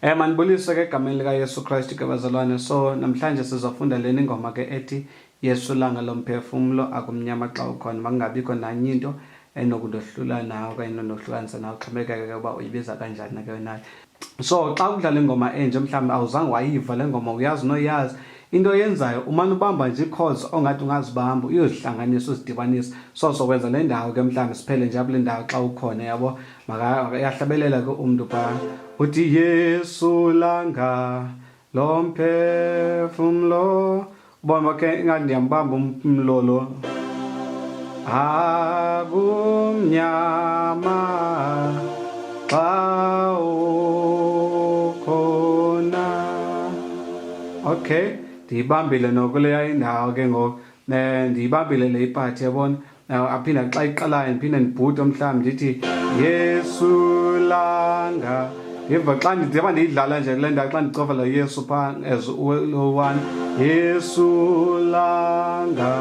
Manibulise ke egameni lika Yesu Kristu ke bazalwane. So namhlanje sizofunda leni ingoma ke ethi Yesu langa lomphefumulo akumnyama xa ukhona. Makungabikho nanye into enokudohlula nawe okanye enokuhlukanisa nawe, xhomekeke ke uba uyibiza kanjani ke nayo. So xa udlala ingoma enje mhlawumbe awuzange wayiva le ngoma, uyazi noyazi into yenzayo umane ubamba nje i-chords ongathi ungazibamba uyozihlanganisa uzidibanisa. So sokwenza le ndawo ke mhlawumbe siphele nje apho le ndawo xa ukhona, yabo yahlabelela ke umntu phaa uthi Yesu langa lomphefumulo. Ubona ke ingathi ndiyambamba umphefumulo lo. Akumnyama xa ukhona. Okay, ndiyibambile nokuleya indawo ke ngoku, ndiyibambile le iphathi yabona. Aphinda xa iqalayo ndiphinde ndibhude mhlawumbi ndithi Yesu langa. Ndiva xa ndiyidlala nje kule ndawo xa ndicofa lo Yesu phaa as lo one, Yesu langa.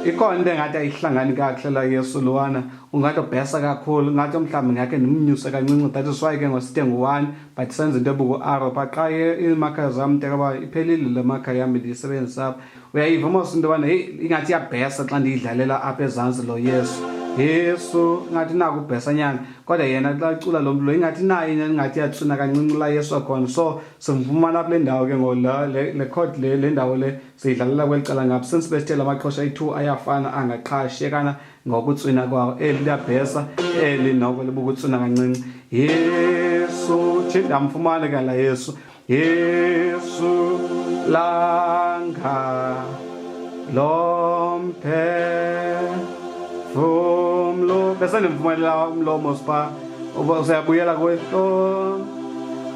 Ikhona into engathi ayihlangani kakuhle la Yesu lowana, ungathi ubhesa kakhulu, ngathi mhlawumbi ngakhe ndimnyuse kancinci. That is why ke ngoside ngu-1 but senze into ebuku-R phaa. Xa iimakha zam tekaba iphelile le makha yam ndiyisebenzisa apha, uyayiva mos into yobana heyi ingathi iyabhesa xa ndiyidlalela apha ezantsi lo Yesu. Yesu ingathi naku ubhesa nyana, kodwa yena xa icula lo mntu lo ingathi nayo ingathi iyatsuna kancinci la Yesu akhona. So simfumana apha le ndawo ke le chord le ndawo le siyidlalela kweli cala ngapha. Since besithe la maxesha ayi-2 ayafana angaqhashiyekana ngokutswina kwawo, eli liyabhesa eli noko libukutswina kancinci. Yesu ndamfumana ke la Yesu. Yesu langa lomphefumulo. Bese ndimfumanela umlomo sipha usayabuyela kuwe.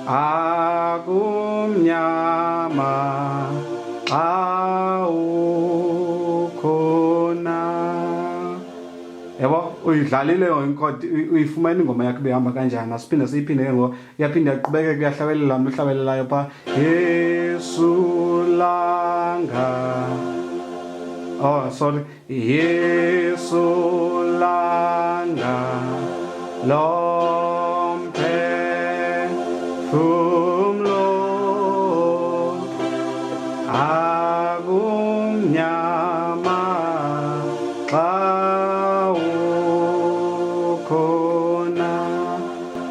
Akumnyama xa ukhona. Yabo uyidlalile inkosi, uyifumene ingoma yakho behamba kanjani. Asiphinde siyiphinde ke ngoku, iyaphinda yaqhubeka kuyahlabelela mntu uhlabelelayo phaa Yesu langa. Oh sorry, Yesu langa lomphefumulo akumnyama xa ukhona.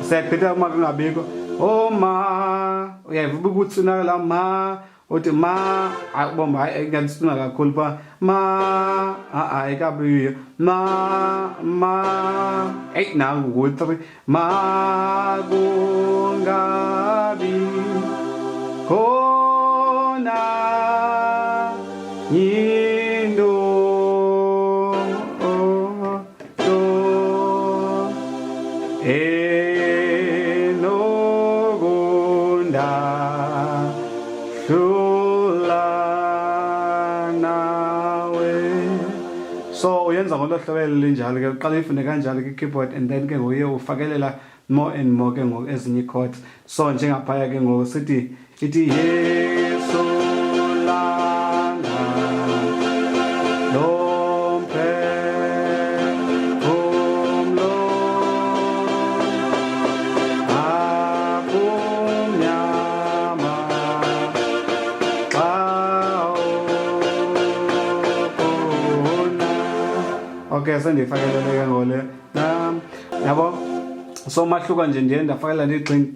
Siyaqhitha uma kungabikho. Oh ma, uyayiva ukutsina la ma, uthi ma bomba hayi ngiyasifuna kakhulu phaa ma ayikabuyo ma eyi nangu ku-3 ma kungabi khona yinto so uyenza ngolo hlobo linjalo ke, uqala ifune kanjalo kwi-keyboard and then ke ngoye ufakelela more and more ke ngoku ezinye chords. So njengaphaya ke ngoku sithi ithi Yesu langa lomphefumulo akumnyama xa ukhona. Okay, sendiyifakelele ke ngole yabo. So mahluka nje ndiye ndafakela ndi-kling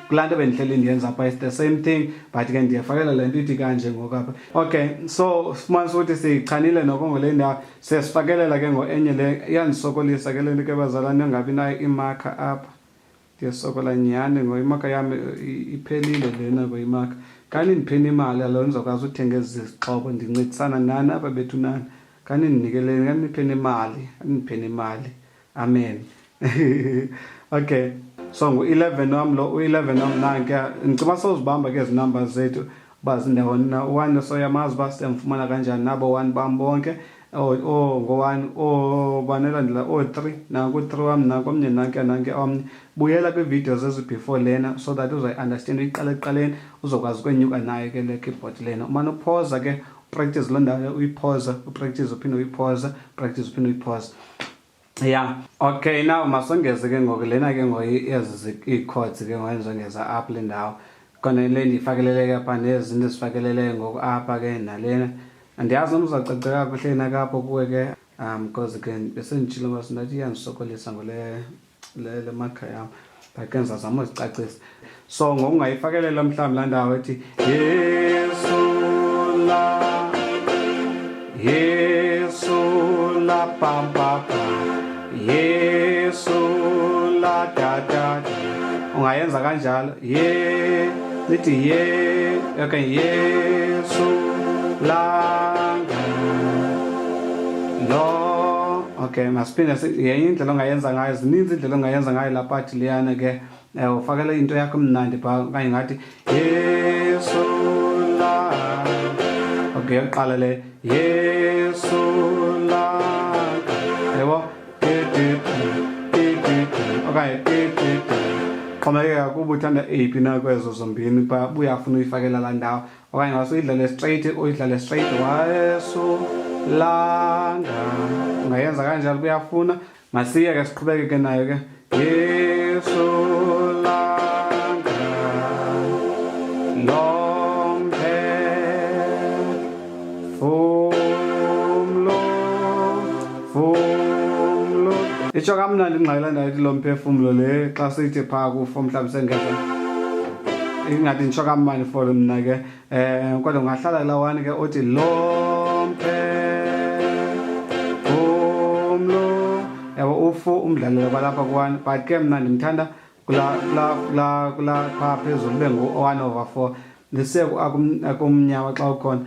kulaa nto bendihleli ndiyenza apha. It's the same thing but ke ndiyafakela le nto ithi kanje ngoku apha. Okay, so fumanisa ukuthi siyichanile noko ngole ndawo, siyasifakelela ke enye le. Iyandisokolisa ke le nto ke bazalwane, ungabi nayo imakha apha. Ndiyasokola nyhani ngoba imakha yam iphelile lena ngoyimakha. Kani ndipheni imali alo ndizokwazi uthenga ezi zixhobo ndincedisana nani apha bethu nani. Kani ndinikeleni, kani nipheni imali. Amen. Okay, so ngu-11 wam lo, u-11 wam nanke ndicima sozibamba ke ezi numbers zethu uba zindawoni na. U-1 soyamazi uba siyamfumana kanjani nabo 1 bam bonke. Ngo-1 banelandela 3 naku-3 wam nakomnye nanke omnye. Buyela kwiividiyo zezi before lena so that uzoyi-understand uyiqala ekuqaleni uzokwazi ukwenyuka nayo ke le keyboard lena. Umane uphoza ke practice loo ndawo uyiphoza, upractice uphinde uyiphoza, practice uphinde uyiphoza. Yeah, okay, now masongeze ke ngoku lena ke ezi ii-chords ke ngenzongeza apha le ndawo khona le ndiyifakelele apha nezinto ezifakeleleyo ngoku apha ke nalena andiyazi noma uzacece kakuhle na kapho kuwe ke because ke besenditshilo masindathi iyandisokolisa le makha yam but ke ndizazama uzicacisa so ngokungayifakelela mhlawumbi laa ndawo ethi Yesu la pam pam Yesu la da da ungayenza kanjalo lithi okay Yesu la lo okay masiphinde yenye indlela ongayenza ngayo zininzi indlela ongayenza ngayo la part liyana ke ufakele into yakho mnandi pha okanye ngathi Yesu la okay uqala le Yesu la yebo okay xhomekeka kuba uthanda eyiphi na kwezo zombini pha uyafuna uyifakela laa ndawo okanye ngase uyidlale straight Yesu langa ungayenza kanjalo kuyafuna masiye ke siqhubeke ke nayo ke Yesu langa lompe fumlo itsho kamnandi ingxayilandayo ithi lomphefumlo le xa sithi phaa kufo mhlawumbi sengeza ingathi nditsho kamandi for mna ke kodwa ungahlala kulaa wani ke uthi lomphefumlo yabo ufu umdlalelo kwalapha kuwani but ke mna ndimthanda kulaa phaa phezulu ube ngu-1/4 ndisiye akumnyama xa ukhona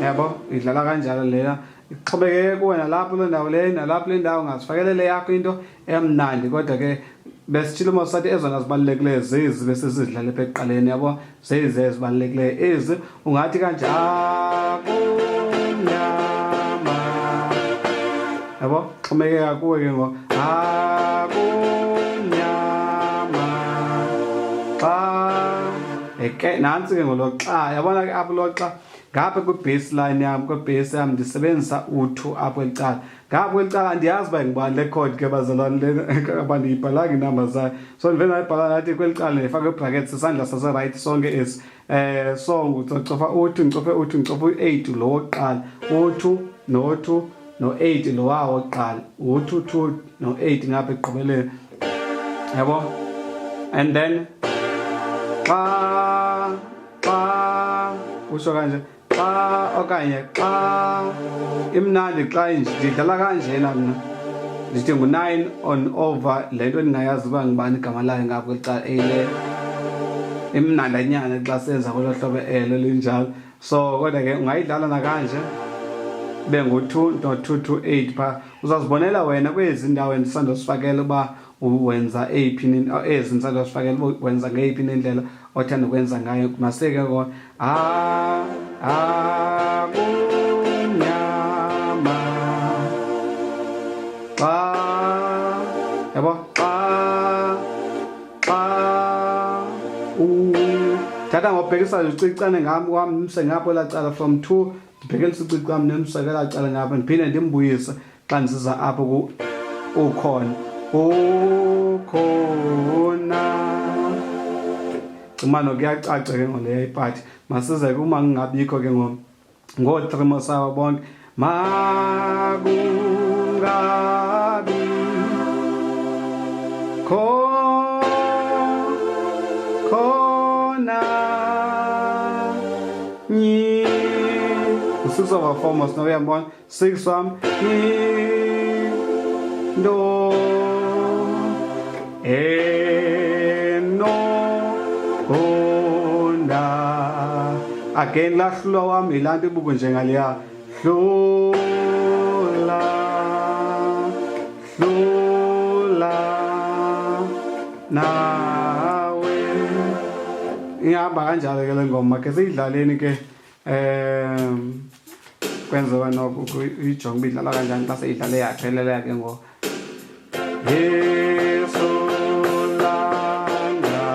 yabo idlala kanjalo lena ixhobekeke kuwe nalapho le ndawo le nalapho le ndawo ungazifakelele yakho into emnandi kodwa ke besitshilo masathi ezona zibalulekileyo zezi besesizidlale pha ekuqaleni yabo zezi ezibalulekileyo ezi ungathi kanje akumnyama yabo xhomekeka kuwe ke ngoku akumnyama xa ke nantsi ke ngolo xa yabona ke apho lo xa ngapha kwi-baseline yam kwi-base yam ndisebenzisa u-2 apho elicala ngapha kwelicala andiyazi uba ngibani le code ke bazalwane lena bandiyibhalanga iinamba zayo so ndivele ndayibhala nathi kweli cala ndifake ibrackets isandla saserayithi sonke esi so ndicofa u-2 ndicofe u-2 ndicofa u-8 lo wokuqala u-2 no-2 no-8 lo wawo wokuqala u-2 2 no-8 ngapha ekugqibeleni yabo and then xa usho kanje xa okanye xa imnandi xa ndidlala kanjena mna ndithi ngu-9 on over le nto ndingayazi uba ngibani igama layo ngapho kweli cala eyile imnandanyana xa senza kwelo hlobo elo linjalo so kodwa ke ungayidlala nakanje ube ngu-2 no-2 to 8 phaa uzazibonela wena kwezi ndawo endisandosifakela uba wenza eyiphi ezi ndisandosifakela uba wenza ngeyiphi nendlela othanda ukwenza ngayo maseke kona akumnyama xa yabo xa thatha ngobhekisa ucicane ngam wamse ngapho laa cala from 2 ndibhekelisa ucici wam ndimseke laa cala ngapho ndiphinde ndimbuyise xa ndisiza apho ukhona cimano kuyacaca ke ngoleyo iphathi masize kuma ngingabikho ke ngoo-3 sabo bonke makungabi khona nyi u-6 over 4 mos noyambona 6 wam ndo again lahlulwa wami yilaa nto ibuku njengaleya hlula nawe ihamba kanjalo ke le ngoma ke siyidlaleni ke kwenziwa noko uyijonge uba idlala kanjani xa seyidlale yaphelele ke ngoku Yesu langa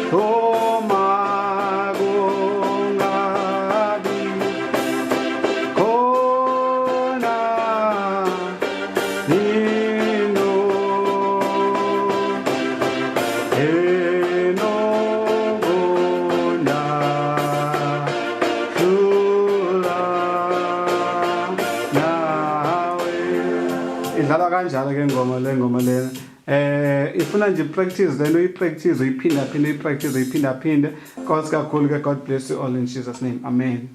Thoma kungabi khona nino enogona hlula nawe. Idlala kanjalo ke ngoma lena. Ifuna nje practice lento uyipractice uyiphinda phinde. Nkosi kakhulu ke. God bless you all in Jesus name. Amen.